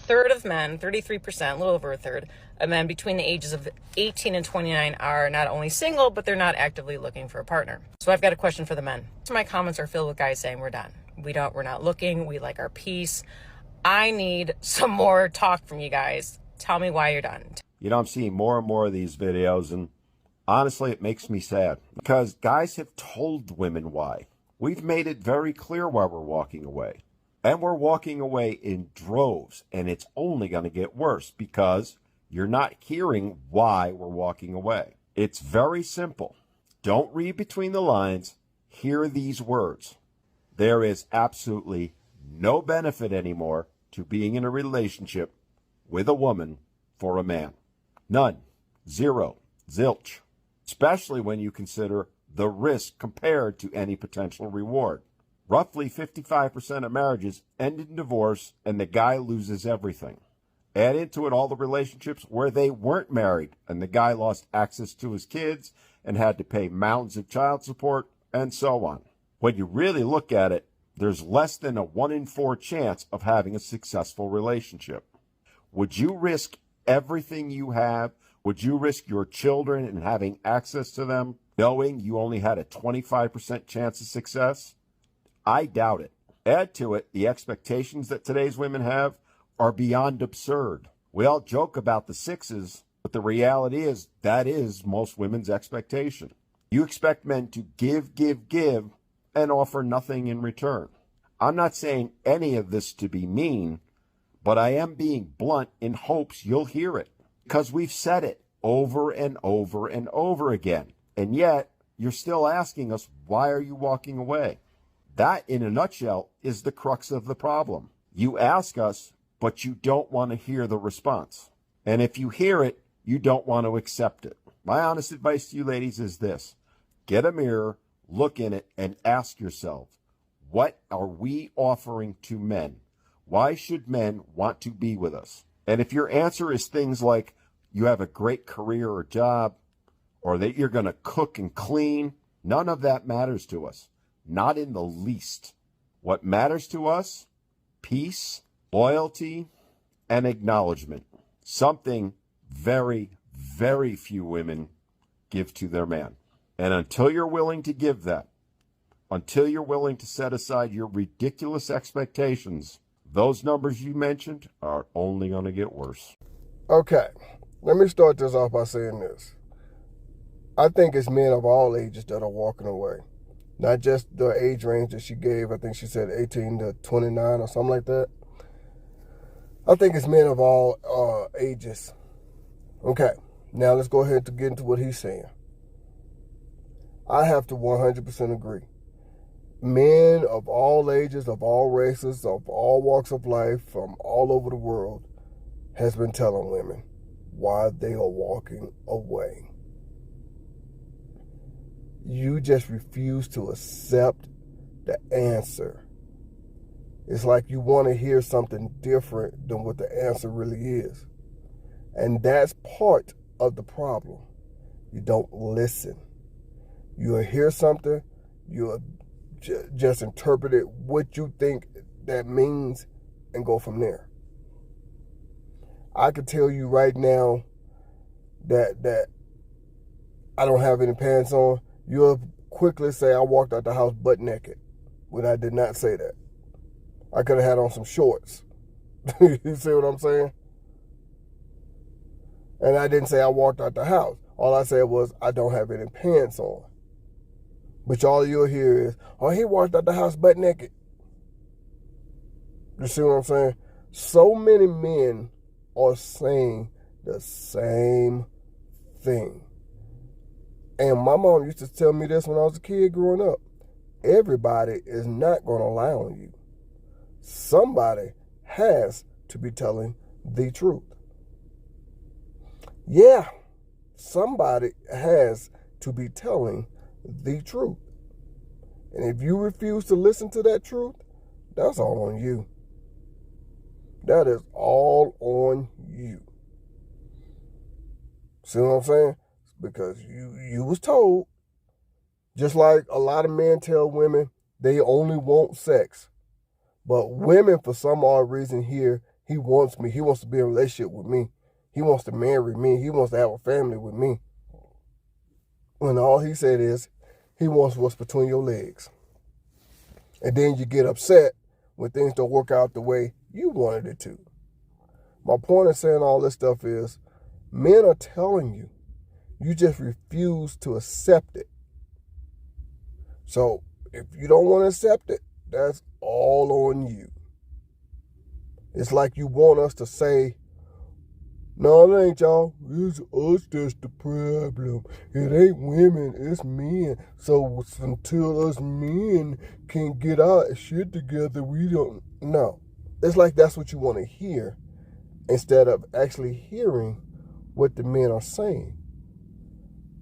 third of men, 33%, a little over a third of men between the ages of 18 and 29 are not only single, but they're not actively looking for a partner. So I've got a question for the men. So my comments are filled with guys saying we're done. We're not looking. We like our peace. I need some more talk from you guys. Tell me why you're done. You know, I'm seeing more and more of these videos, and honestly, it makes me sad because guys have told women why. We've made it very clear why we're walking away. And we're walking away in droves, and it's only going to get worse because you're not hearing why we're walking away. It's very simple. Don't read between the lines. Hear these words. There is absolutely no benefit anymore to being in a relationship with a woman for a man. None. Zero. Zilch. Especially when you consider the risk compared to any potential reward. Roughly 55% of marriages end in divorce and the guy loses everything. Add into it all the relationships where they weren't married and the guy lost access to his kids and had to pay mountains of child support and so on. When you really look at it, there's less than a 1 in 4 chance of having a successful relationship. Would you risk everything you have? Would you risk your children and having access to them, knowing you only had a 25% chance of success? I doubt it. Add to it the expectations that today's women have are beyond absurd. We all joke about the sixes, but the reality is that is most women's expectation. You expect men to give, and offer nothing in return. I'm not saying any of this to be mean, but I am being blunt in hopes you'll hear it, because we've said it over and over and over again. And yet, you're still asking us, why are you walking away? That, in a nutshell, is the crux of the problem. You ask us, but you don't want to hear the response. And if you hear it, you don't want to accept it. My honest advice to you ladies is this. Get a mirror, look in it, and ask yourself, what are we offering to men? Why should men want to be with us? And if your answer is things like you have a great career or job, or that you're going to cook and clean, none of that matters to us. Not in the least. What matters to us? Peace, loyalty, and acknowledgement. Something very, very few women give to their man. And until you're willing to give that, until you're willing to set aside your ridiculous expectations, those numbers you mentioned are only going to get worse. Okay, let me start this off by saying this. I think it's men of all ages that are walking away. Not just the age range that she gave. I think she said 18 to 29 or something like that. I think it's men of all ages. Okay, now let's go ahead to get into what he's saying. I have to 100% agree. Men of all ages, of all races, of all walks of life, from all over the world, has been telling women why they are walking away. You just refuse to accept the answer. It's like you want to hear something different than what the answer really is. And that's part of the problem. You don't listen. You'll hear something, you'll just interpret it what you think that means and go from there. I can tell you right now that I don't have any pants on. You'll quickly say I walked out the house butt naked when I did not say that. I could have had on some shorts. You see what I'm saying? And I didn't say I walked out the house. All I said was I don't have any pants on. But all you'll hear is, oh, he walked out the house butt naked. You see what I'm saying? So many men are saying the same thing. And my mom used to tell me this when I was a kid growing up. Everybody is not going to lie on you. Somebody has to be telling the truth. Yeah, somebody has to be telling the truth. And if you refuse to listen to that truth, that's all on you. That is all on you. See what I'm saying? Because you was told, just like a lot of men tell women they only want sex. But women, for some odd reason, hear He wants me. He wants to be in a relationship with me. He wants to marry me. He wants to have a family with me. When all he said is, he wants what's between your legs. And then you get upset when things don't work out the way you wanted it to. My point in saying all this stuff is, men are telling you, you just refuse to accept it. So if you don't want to accept it, that's all on you. It's like you want us to say, no, it ain't y'all. It's us that's the problem. It ain't women, it's men. So until us men can get our shit together, we don't. No. It's like that's what you want to hear instead of actually hearing what the men are saying.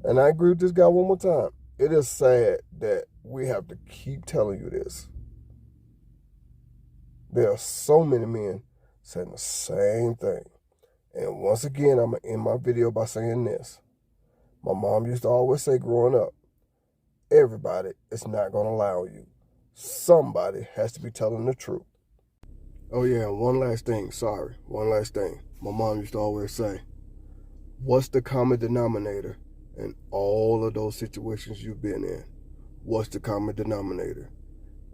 And I agree with this guy one more time. It is sad that we have to keep telling you this. There are so many men saying the same thing. And once again, I'm going to end my video by saying this. My mom used to always say growing up, everybody is not going to allow you. Somebody has to be telling the truth. Oh yeah, one last thing. My mom used to always say, what's the common denominator in all of those situations you've been in? What's the common denominator?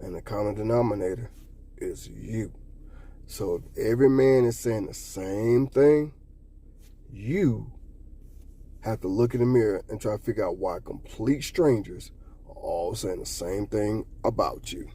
And the common denominator is you. So if every man is saying the same thing, you have to look in the mirror and try to figure out why complete strangers are all saying the same thing about you.